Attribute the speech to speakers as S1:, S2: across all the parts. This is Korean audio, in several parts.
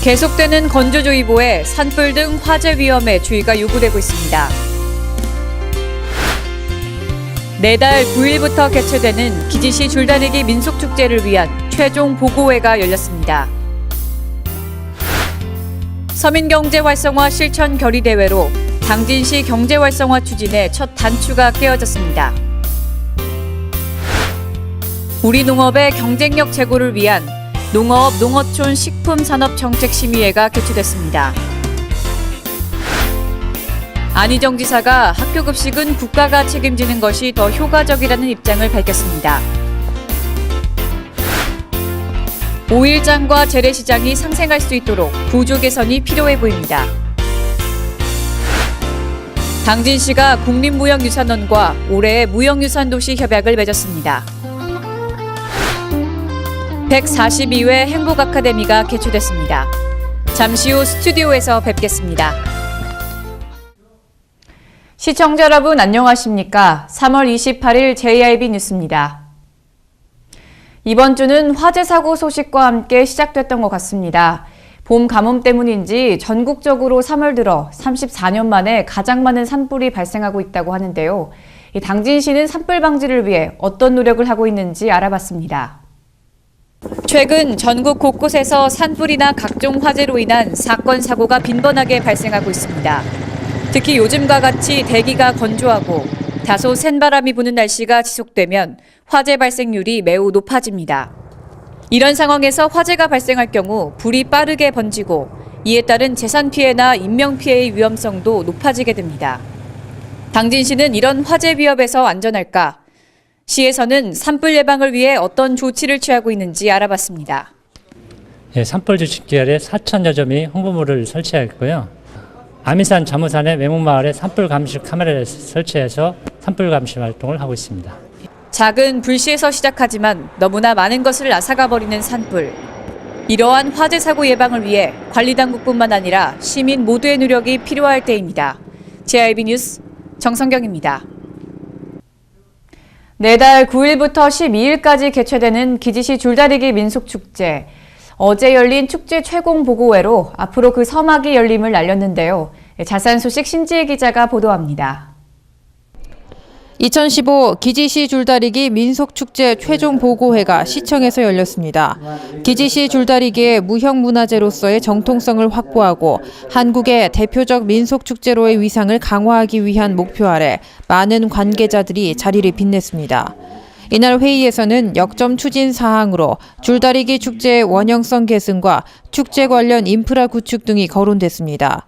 S1: 계속되는 건조주의보에 산불 등 화재 위험에 주의가 요구되고 있습니다. 내달 9일부터 개최되는 기지시 줄다리기 민속축제를 위한 최종 보고회가 열렸습니다. 서민경제 활성화 실천 결의대회로 당진시 경제활성화 추진의 첫 단추가 꿰어졌습니다. 우리 농업의 경쟁력 제고를 위한 농어업 농어촌 식품산업정책심의회가 개최됐습니다. 안희정 지사가 학교 급식은 국가가 책임지는 것이 더 효과적이라는 입장을 밝혔습니다. 5일장과 재래시장이 상생할 수 있도록 구조 개선이 필요해 보입니다. 당진시가 국립무형유산원과 올해 무형유산도시 협약을 맺었습니다. 142회 행복아카데미가 개최됐습니다. 잠시 후 스튜디오에서 뵙겠습니다. 시청자 여러분 안녕하십니까? 3월 28일 JIB 뉴스입니다. 이번 주는 화재 사고 소식과 함께 시작됐던 것 같습니다. 봄 가뭄 때문인지 전국적으로 3월 들어 34년 만에 가장 많은 산불이 발생하고 있다고 하는데요. 당진시는 산불 방지를 위해 어떤 노력을 하고 있는지 알아봤습니다. 최근 전국 곳곳에서 산불이나 각종 화재로 인한 사건, 사고가 빈번하게 발생하고 있습니다. 특히 요즘과 같이 대기가 건조하고 다소 센 바람이 부는 날씨가 지속되면 화재 발생률이 매우 높아집니다. 이런 상황에서 화재가 발생할 경우 불이 빠르게 번지고 이에 따른 재산 피해나 인명 피해의 위험성도 높아지게 됩니다. 당진시는 이런 화재 위협에서 안전할까? 시에서는 산불 예방을 위해 어떤 조치를 취하고 있는지 알아봤습니다.
S2: 산불 주식 계열에 4,000여 점이 홍보물을 설치했고요. 아미산 자무산의 외목마을에 산불 감시 카메라를 설치해서 산불 감시 활동을 하고 있습니다.
S1: 작은 불씨에서 시작하지만 너무나 많은 것을 앗아가 버리는 산불. 이러한 화재 사고 예방을 위해 관리당국뿐만 아니라 시민 모두의 노력이 필요할 때입니다. JIB 뉴스 정성경입니다. 내달 9일부터 12일까지 개최되는 기지시 줄다리기 민속축제. 어제 열린 축제 최공 보고회로 앞으로 그 서막이 열림을 알렸는데요. 자세한 소식 신지혜 기자가 보도합니다.
S3: 2015 기지시 줄다리기 민속축제 최종 보고회가 시청에서 열렸습니다. 기지시 줄다리기의 무형문화재로서의 정통성을 확보하고 한국의 대표적 민속축제로의 위상을 강화하기 위한 목표 아래 많은 관계자들이 자리를 빛냈습니다. 이날 회의에서는 역점 추진 사항으로 줄다리기 축제의 원형성 계승과 축제 관련 인프라 구축 등이 거론됐습니다.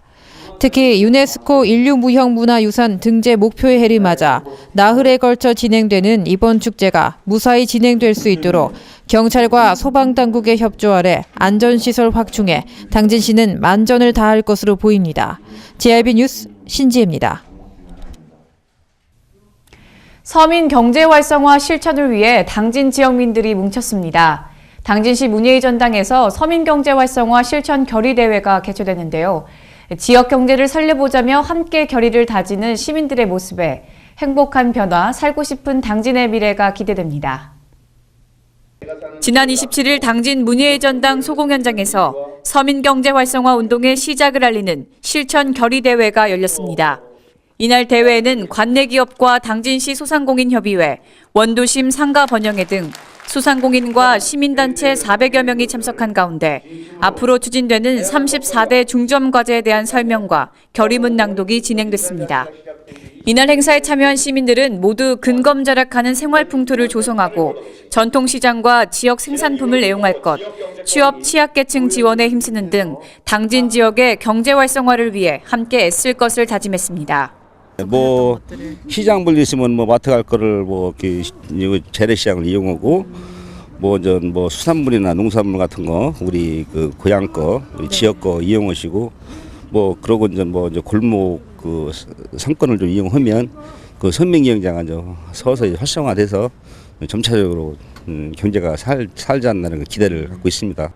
S3: 특히 유네스코 인류무형문화유산 등재 목표의 해를 맞아 나흘에 걸쳐 진행되는 이번 축제가 무사히 진행될 수 있도록 경찰과 소방당국의 협조 아래 안전시설 확충에 당진시는 만전을 다할 것으로 보입니다. JIB 뉴스 신지혜입니다.
S1: 서민 경제 활성화 실천을 위해 당진 지역민들이 뭉쳤습니다. 당진시 문예의 전당에서 서민 경제 활성화 실천 결의대회가 개최됐는데요. 지역 경제를 살려보자며 함께 결의를 다지는 시민들의 모습에 행복한 변화, 살고 싶은 당진의 미래가 기대됩니다. 지난 27일 당진 문예의 전당 소공 현장에서 서민 경제 활성화 운동의 시작을 알리는 실천 결의대회가 열렸습니다. 이날 대회에는 관내 기업과 당진시 소상공인협의회, 원도심 상가번영회 등 소상공인과 시민단체 400여 명이 참석한 가운데 앞으로 추진되는 34대 중점과제에 대한 설명과 결의문 낭독이 진행됐습니다. 이날 행사에 참여한 시민들은 모두 근검절약하는 생활풍토를 조성하고 전통시장과 지역 생산품을 애용할 것, 취업 취약계층 지원에 힘쓰는 등 당진 지역의 경제 활성화를 위해 함께 애쓸 것을 다짐했습니다.
S4: 시장 불리시면 마트 갈 거를 재래시장을 이용하고 수산물이나 농산물 같은 거 우리 그 고향 거 우리 지역 거 이용하시고 그러고 이제 골목 그 상권을 좀 이용하면 그 선민기행장은 서서히 활성화돼서 점차적으로 경제가 살지 않나는 기대를 갖고 있습니다.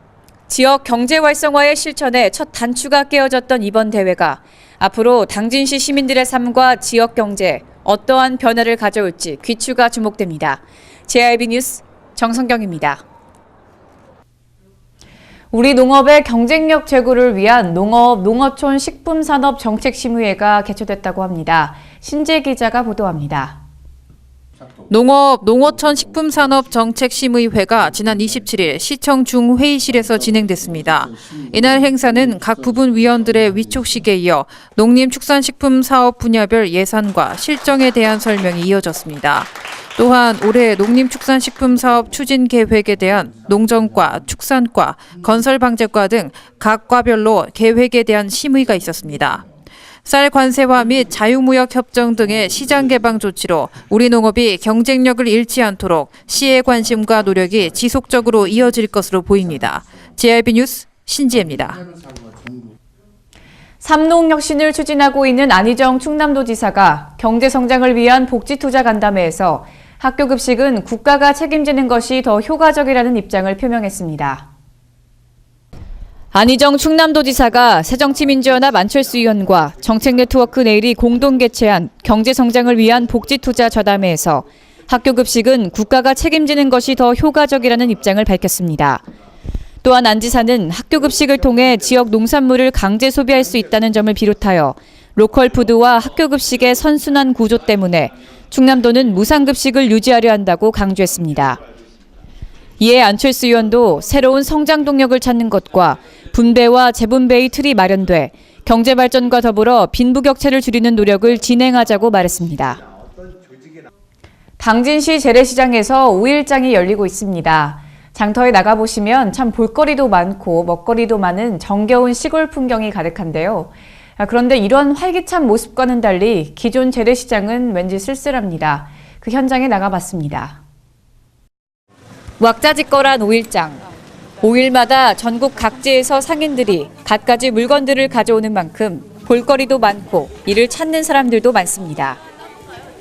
S1: 지역 경제 활성화의 실천에 첫 단추가 깨어졌던 이번 대회가 앞으로 당진시 시민들의 삶과 지역 경제에 어떠한 변화를 가져올지 귀추가 주목됩니다. JIB 뉴스 정성경입니다. 우리 농업의 경쟁력 제고를 위한 농업, 농어촌 식품산업 정책심의회가 개최됐다고 합니다. 신재 기자가 보도합니다.
S3: 농업, 농어촌 식품산업 정책심의회가 지난 27일 시청 중회의실에서 진행됐습니다. 이날 행사는 각 부분 위원들의 위촉식에 이어 농림축산식품 사업 분야별 예산과 실정에 대한 설명이 이어졌습니다. 또한 올해 농림축산식품 사업 추진 계획에 대한 농정과, 축산과, 건설방재과 등 각 과별로 계획에 대한 심의가 있었습니다. 쌀 관세화 및 자유무역 협정 등의 시장 개방 조치로 우리 농업이 경쟁력을 잃지 않도록 시의 관심과 노력이 지속적으로 이어질 것으로 보입니다. JIB 뉴스 신지혜입니다.
S1: 삼농혁신을 추진하고 있는 안희정 충남도지사가 경제성장을 위한 복지투자 간담회에서 학교급식은 국가가 책임지는 것이 더 효과적이라는 입장을 표명했습니다. 안희정 충남도지사가 새정치민주연합 안철수 의원과 정책네트워크 내일이 공동 개최한 경제성장을 위한 복지투자 저담회에서 학교급식은 국가가 책임지는 것이 더 효과적이라는 입장을 밝혔습니다. 또한 안 지사는 학교급식을 통해 지역 농산물을 강제 소비할 수 있다는 점을 비롯하여 로컬푸드와 학교급식의 선순환 구조 때문에 충남도는 무상급식을 유지하려 한다고 강조했습니다. 이에 안철수 의원도 새로운 성장 동력을 찾는 것과 분배와 재분배의 틀이 마련돼 경제 발전과 더불어 빈부격차를 줄이는 노력을 진행하자고 말했습니다. 당진시 재래시장에서 5일장이 열리고 있습니다. 장터에 나가보시면 참 볼거리도 많고 먹거리도 많은 정겨운 시골 풍경이 가득한데요. 그런데 이런 활기찬 모습과는 달리 기존 재래시장은 왠지 쓸쓸합니다. 그 현장에 나가봤습니다. 왁자지껄한 5일장. 5일마다 전국 각지에서 상인들이 갖가지 물건들을 가져오는 만큼 볼거리도 많고 이를 찾는 사람들도 많습니다.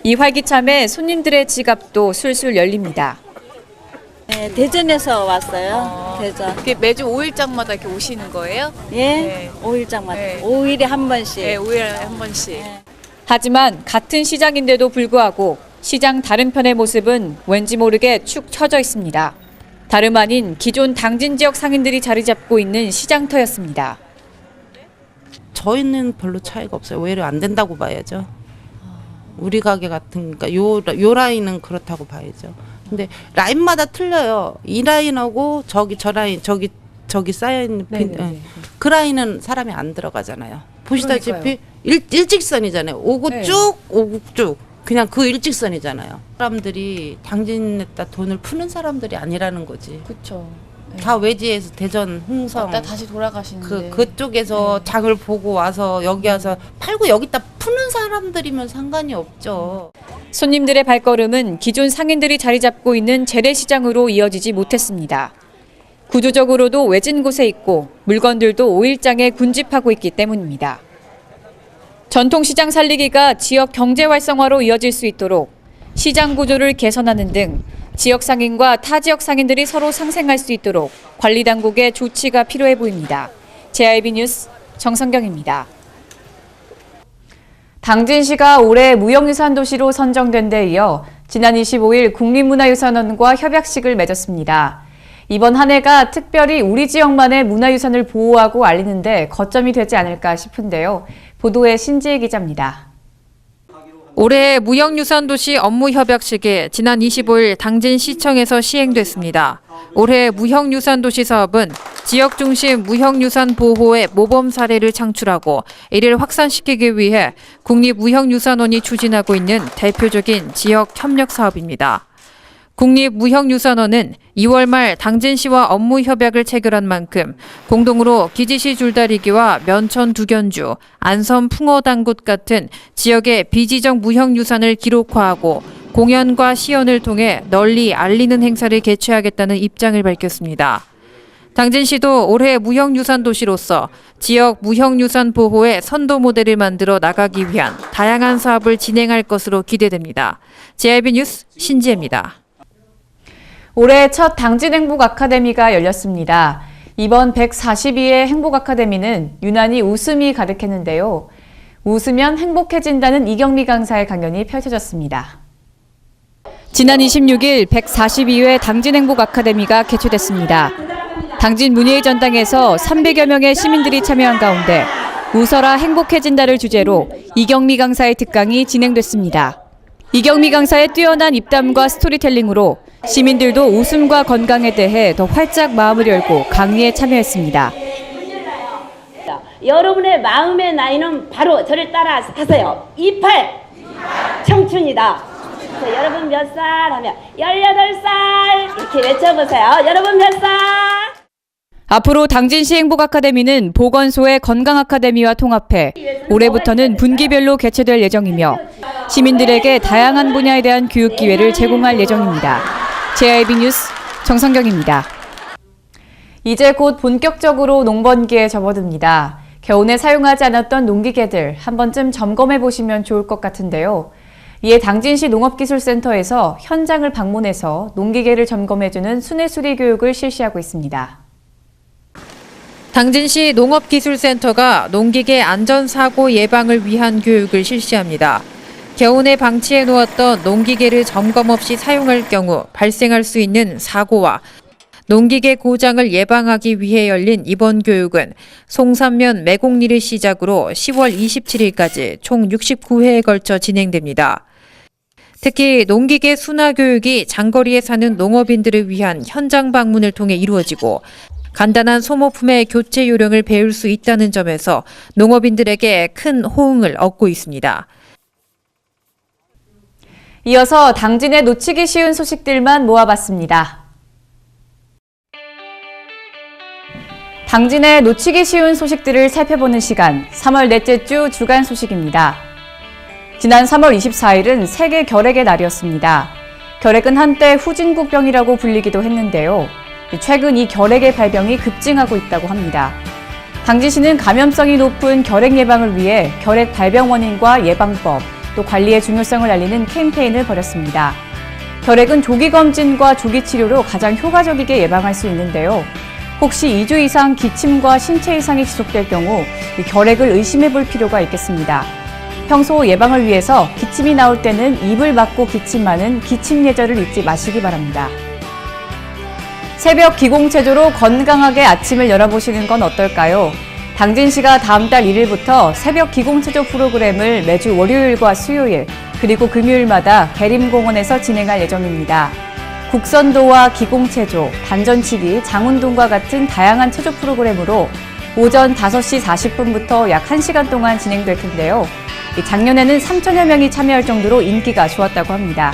S1: 이 활기참에 손님들의 지갑도 술술 열립니다.
S5: 네, 대전에서 왔어요. 대전.
S1: 매주 5일장마다 이렇게 오시는 거예요?
S5: 예,
S1: 네.
S5: 5일장마다.
S1: 네.
S5: 5일에 한 번씩.
S1: 5일에 한 번씩.
S5: 네.
S1: 하지만 같은 시장인데도 불구하고 시장 다른 편의 모습은 왠지 모르게 축 처져 있습니다. 다름 아닌 기존 당진 지역 상인들이 자리 잡고 있는 시장터였습니다.
S6: 저희는 별로 차이가 없어요. 오히려 안 된다고 봐야죠. 우리 가게 같은, 그러니까 요 라인은 그렇다고 봐야죠. 근데 라인마다 틀려요. 이 라인하고 저 라인, 저기 쌓여있는 그 라인은 사람이 안 들어가잖아요. 보시다시피 일직선이잖아요. 오고
S1: 네.
S6: 쭉, 오고 쭉. 그냥 그 일직선이잖아요. 사람들이 당진에다 돈을 푸는 사람들이 아니라는 거지.
S7: 그렇죠.
S6: 다 외지에서 대전, 흥성
S7: 다시 돌아가시는데.
S6: 그쪽에서 장을 보고 와서 여기 와서 팔고 여기다 푸는 사람들이면 상관이 없죠.
S1: 손님들의 발걸음은 기존 상인들이 자리 잡고 있는 재래시장으로 이어지지 못했습니다. 구조적으로도 외진 곳에 있고 물건들도 5일장에 군집하고 있기 때문입니다. 전통시장 살리기가 지역 경제 활성화로 이어질 수 있도록 시장 구조를 개선하는 등 지역 상인과 타 지역 상인들이 서로 상생할 수 있도록 관리 당국의 조치가 필요해 보입니다. JIB 뉴스 정성경입니다. 당진시가 올해 무형유산 도시로 선정된 데 이어 지난 25일 국립문화유산원과 협약식을 맺었습니다. 이번 한 해가 특별히 우리 지역만의 문화유산을 보호하고 알리는 데 거점이 되지 않을까 싶은데요. 보도에 신지혜 기자입니다.
S3: 올해 무형유산도시 업무협약식이 지난 25일 당진시청에서 시행됐습니다. 올해 무형유산도시 사업은 지역 중심 무형유산 보호의 모범 사례를 창출하고 이를 확산시키기 위해 국립무형유산원이 추진하고 있는 대표적인 지역 협력 사업입니다. 국립무형유산원은 2월 말 당진시와 업무 협약을 체결한 만큼 공동으로 기지시 줄다리기와 면천 두견주, 안섬 풍어당굿 같은 지역의 비지적 무형유산을 기록화하고 공연과 시연을 통해 널리 알리는 행사를 개최하겠다는 입장을 밝혔습니다. 당진시도 올해 무형유산 도시로서 지역 무형유산 보호의 선도 모델을 만들어 나가기 위한 다양한 사업을 진행할 것으로 기대됩니다. JIB 뉴스 신지혜입니다.
S1: 올해 첫 당진 행복 아카데미가 열렸습니다. 이번 142회 행복 아카데미는 유난히 웃음이 가득했는데요. 웃으면 행복해진다는 이경미 강사의 강연이 펼쳐졌습니다. 지난 26일 142회 당진 행복 아카데미가 개최됐습니다. 당진 문예의 전당에서 300여 명의 시민들이 참여한 가운데 웃어라 행복해진다를 주제로 이경미 강사의 특강이 진행됐습니다. 이경미 강사의 뛰어난 입담과 스토리텔링으로 시민들도 웃음과 건강에 대해 더 활짝 마음을 열고 강의에 참여했습니다.
S7: 여러분의 마음의 나이는 바로 저를 따라 하세요. 28 청춘이다. 여러분 몇 살 하면 18살 이렇게 외쳐보세요. 여러분 몇 살?
S1: 앞으로 당진시 행복아카데미는 보건소의 건강아카데미와 통합해 올해부터는 분기별로 개최될 예정이며 시민들에게 다양한 분야에 대한 교육 기회를 제공할 예정입니다. JIB 뉴스 정성경입니다. 이제 곧 본격적으로 농번기에 접어듭니다. 겨우내 사용하지 않았던 농기계들 한 번쯤 점검해 보시면 좋을 것 같은데요. 이에 당진시 농업기술센터에서 현장을 방문해서 농기계를 점검해주는 순회수리 교육을 실시하고 있습니다.
S3: 당진시 농업기술센터가 농기계 안전사고 예방을 위한 교육을 실시합니다. 겨우내 방치해 놓았던 농기계를 점검 없이 사용할 경우 발생할 수 있는 사고와 농기계 고장을 예방하기 위해 열린 이번 교육은 송산면 매곡리를 시작으로 10월 27일까지 총 69회에 걸쳐 진행됩니다. 특히 농기계 순화 교육이 장거리에 사는 농업인들을 위한 현장 방문을 통해 이루어지고 간단한 소모품의 교체 요령을 배울 수 있다는 점에서 농업인들에게 큰 호응을 얻고 있습니다.
S1: 이어서 당진에 놓치기 쉬운 소식들만 모아봤습니다. 당진에 놓치기 쉬운 소식들을 살펴보는 시간, 3월 넷째 주 주간 소식입니다. 지난 3월 24일은 세계 결핵의 날이었습니다. 결핵은 한때 후진국병이라고 불리기도 했는데요. 최근 이 결핵의 발병이 급증하고 있다고 합니다. 당진시는 감염성이 높은 결핵 예방을 위해 결핵 발병 원인과 예방법, 또 관리의 중요성을 알리는 캠페인을 벌였습니다. 결핵은 조기 검진과 조기 치료로 가장 효과적이게 예방할 수 있는데요. 혹시 2주 이상 기침과 신체 이상이 지속될 경우 결핵을 의심해 볼 필요가 있겠습니다. 평소 예방을 위해서 기침이 나올 때는 입을 막고 기침하는 기침 예절을 잊지 마시기 바랍니다. 새벽 기공체조로 건강하게 아침을 열어보시는 건 어떨까요? 당진시가 다음 달 1일부터 새벽 기공체조 프로그램을 매주 월요일과 수요일, 그리고 금요일마다 계림공원에서 진행할 예정입니다. 국선도와 기공체조, 단전치기, 장운동과 같은 다양한 체조 프로그램으로 오전 5시 40분부터 약 1시간 동안 진행될 텐데요. 작년에는 3천여 명이 참여할 정도로 인기가 좋았다고 합니다.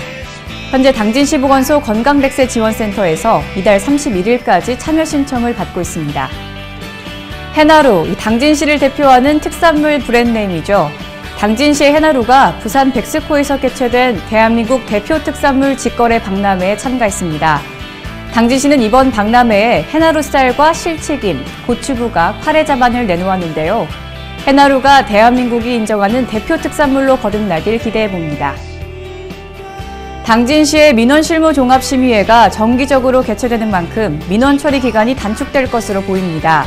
S1: 현재 당진시 보건소 건강백세 지원센터에서 이달 31일까지 참여 신청을 받고 있습니다. 해나루, 당진시를 대표하는 특산물 브랜드네임이죠. 당진시의 해나루가 부산 백스코에서 개최된 대한민국 대표 특산물 직거래 박람회에 참가했습니다. 당진시는 이번 박람회에 해나루 쌀과 실치김, 고추부각, 화래자반을 내놓았는데요. 해나루가 대한민국이 인정하는 대표 특산물로 거듭나길 기대해봅니다. 당진시의 민원실무종합심의회가 정기적으로 개최되는 만큼 민원 처리 기간이 단축될 것으로 보입니다.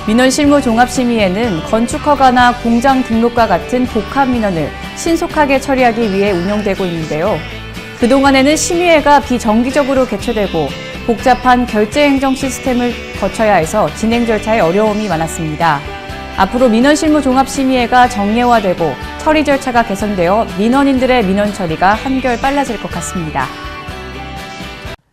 S1: 민원실무종합심의회는 건축허가나 공장 등록과 같은 복합 민원을 신속하게 처리하기 위해 운영되고 있는데요. 그동안에는 심의회가 비정기적으로 개최되고 복잡한 결제행정 시스템을 거쳐야 해서 진행 절차에 어려움이 많았습니다. 앞으로 민원실무종합심의회가 정례화되고 처리 절차가 개선되어 민원인들의 민원 처리가 한결 빨라질 것 같습니다.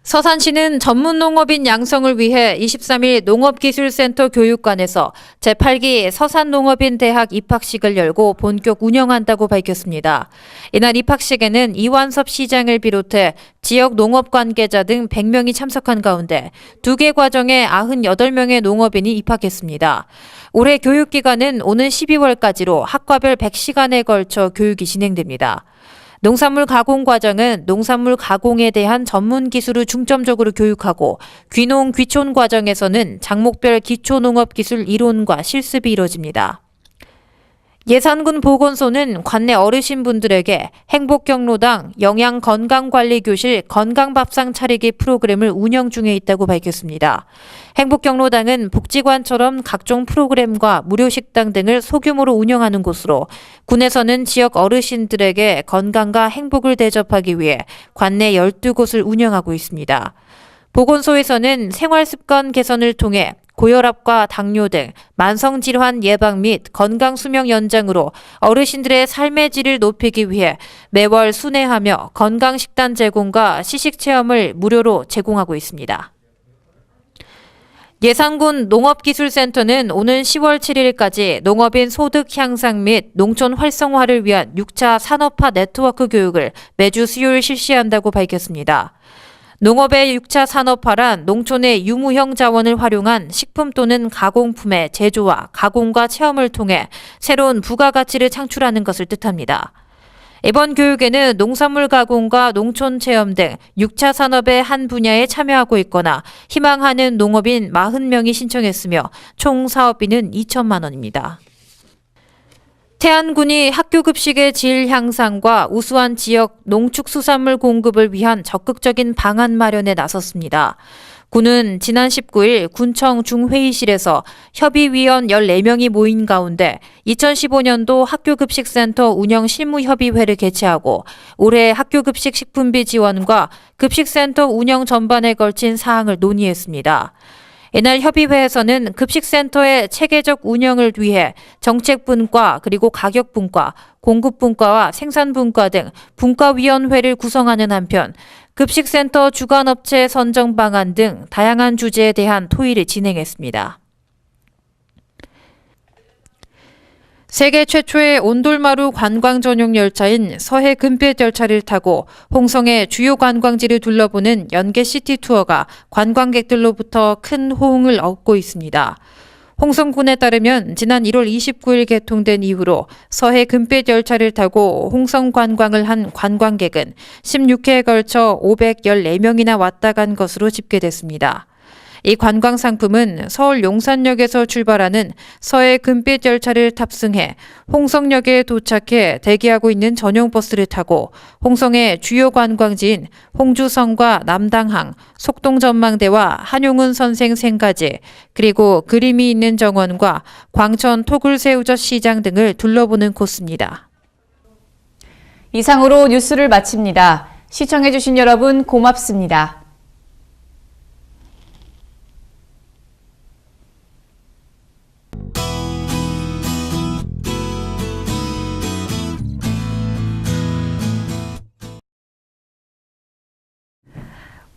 S3: 서산시는 전문 농업인 양성을 위해 23일 농업기술센터 교육관에서 제8기 서산농업인 대학 입학식을 열고 본격 운영한다고 밝혔습니다. 이날 입학식에는 이완섭 시장을 비롯해 지역 농업 관계자 등 100명이 참석한 가운데 2개 과정에 98명의 농업인이 입학했습니다. 올해 교육기간은 오는 12월까지로 학과별 100시간에 걸쳐 교육이 진행됩니다. 농산물 가공 과정은 농산물 가공에 대한 전문 기술을 중점적으로 교육하고 귀농 귀촌 과정에서는 작목별 기초농업기술 이론과 실습이 이뤄집니다. 예산군 보건소는 관내 어르신분들에게 행복경로당 영양건강관리교실 건강밥상 차리기 프로그램을 운영 중에 있다고 밝혔습니다. 행복경로당은 복지관처럼 각종 프로그램과 무료식당 등을 소규모로 운영하는 곳으로 군에서는 지역 어르신들에게 건강과 행복을 대접하기 위해 관내 12곳을 운영하고 있습니다. 보건소에서는 생활습관 개선을 통해 고혈압과 당뇨 등 만성질환 예방 및 건강수명 연장으로 어르신들의 삶의 질을 높이기 위해 매월 순회하며 건강식단 제공과 시식체험을 무료로 제공하고 있습니다. 예산군 농업기술센터는 오는 10월 7일까지 농업인 소득 향상 및 농촌 활성화를 위한 6차 산업화 네트워크 교육을 매주 수요일 실시한다고 밝혔습니다. 농업의 6차 산업화란 농촌의 유무형 자원을 활용한 식품 또는 가공품의 제조와 가공과 체험을 통해 새로운 부가가치를 창출하는 것을 뜻합니다. 이번 교육에는 농산물 가공과 농촌 체험 등 6차 산업의 한 분야에 참여하고 있거나 희망하는 농업인 40명이 신청했으며 총 사업비는 2천만 원입니다. 태안군이 학교급식의 질 향상과 우수한 지역 농축수산물 공급을 위한 적극적인 방안 마련에 나섰습니다. 군은 지난 19일 군청 중회의실에서 협의위원 14명이 모인 가운데 2015년도 학교급식센터 운영 실무협의회를 개최하고 올해 학교급식 식품비 지원과 급식센터 운영 전반에 걸친 사항을 논의했습니다. 이날 협의회에서는 급식센터의 체계적 운영을 위해 정책분과 그리고 가격분과, 공급분과와 생산분과 등 분과위원회를 구성하는 한편 급식센터 주관업체 선정 방안 등 다양한 주제에 대한 토의를 진행했습니다. 세계 최초의 온돌마루 관광 전용 열차인 서해 금빛 열차를 타고 홍성의 주요 관광지를 둘러보는 연계 시티 투어가 관광객들로부터 큰 호응을 얻고 있습니다. 홍성군에 따르면 지난 1월 29일 개통된 이후로 서해 금빛 열차를 타고 홍성 관광을 한 관광객은 16회에 걸쳐 514명이나 왔다 간 것으로 집계됐습니다. 이 관광 상품은 서울 용산역에서 출발하는 서해 금빛 열차를 탑승해 홍성역에 도착해 대기하고 있는 전용 버스를 타고 홍성의 주요 관광지인 홍주성과 남당항, 속동전망대와 한용운 선생 생가지, 그리고 그림이 있는 정원과 광천 토굴새우젓 시장 등을 둘러보는 코스입니다.
S1: 이상으로 뉴스를 마칩니다. 시청해주신 여러분 고맙습니다.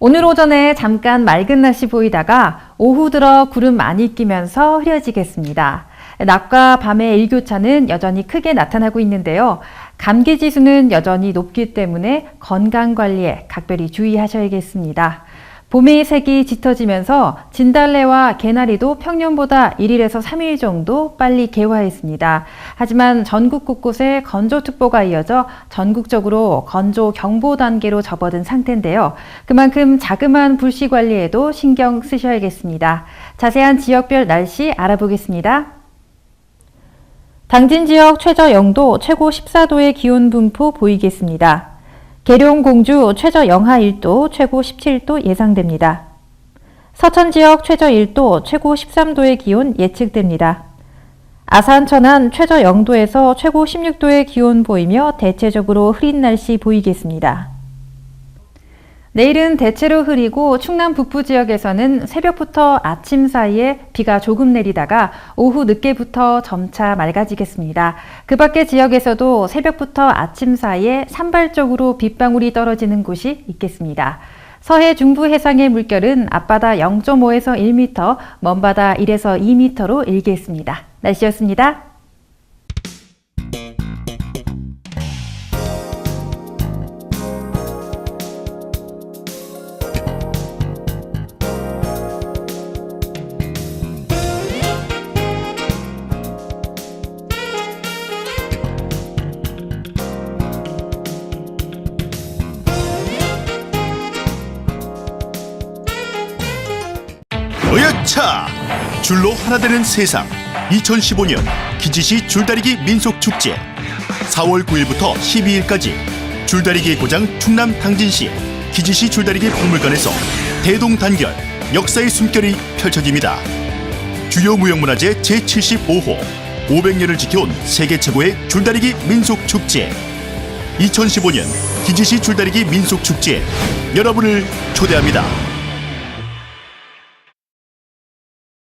S1: 오늘 오전에 잠깐 맑은 날씨 보이다가 오후 들어 구름 많이 끼면서 흐려지겠습니다. 낮과 밤의 일교차는 여전히 크게 나타나고 있는데요. 감기 지수는 여전히 높기 때문에 건강관리에 각별히 주의하셔야겠습니다. 봄의 색이 짙어지면서 진달래와 개나리도 평년보다 1일에서 3일 정도 빨리 개화했습니다. 하지만 전국 곳곳에 건조특보가 이어져 전국적으로 건조경보 단계로 접어든 상태인데요. 그만큼 자그마한 불씨 관리에도 신경 쓰셔야겠습니다. 자세한 지역별 날씨 알아보겠습니다. 당진 지역 최저 영도, 최고 14도의 기온 분포 보이겠습니다. 계룡, 공주 최저 영하 1도, 최고 17도 예상됩니다. 서천 지역 최저 1도, 최고 13도의 기온 예측됩니다. 아산, 천안 최저 0도에서 최고 16도의 기온 보이며 대체적으로 흐린 날씨 보이겠습니다. 내일은 대체로 흐리고 충남 북부 지역에서는 새벽부터 아침 사이에 비가 조금 내리다가 오후 늦게부터 점차 맑아지겠습니다. 그 밖의 지역에서도 새벽부터 아침 사이에 산발적으로 빗방울이 떨어지는 곳이 있겠습니다. 서해 중부 해상의 물결은 앞바다 0.5에서 1m, 먼바다 1에서 2m로 일겠습니다. 날씨였습니다.
S8: 어여차! 줄로 하나 되는 세상 2015년 기지시 줄다리기 민속축제 4월 9일부터 12일까지 줄다리기의 고장 충남 당진시 기지시 줄다리기 박물관에서 대동단결 역사의 숨결이 펼쳐집니다. 주요 무형문화재 제75호 500년을 지켜온 세계 최고의 줄다리기 민속축제 2015년 기지시 줄다리기 민속축제에 여러분을 초대합니다.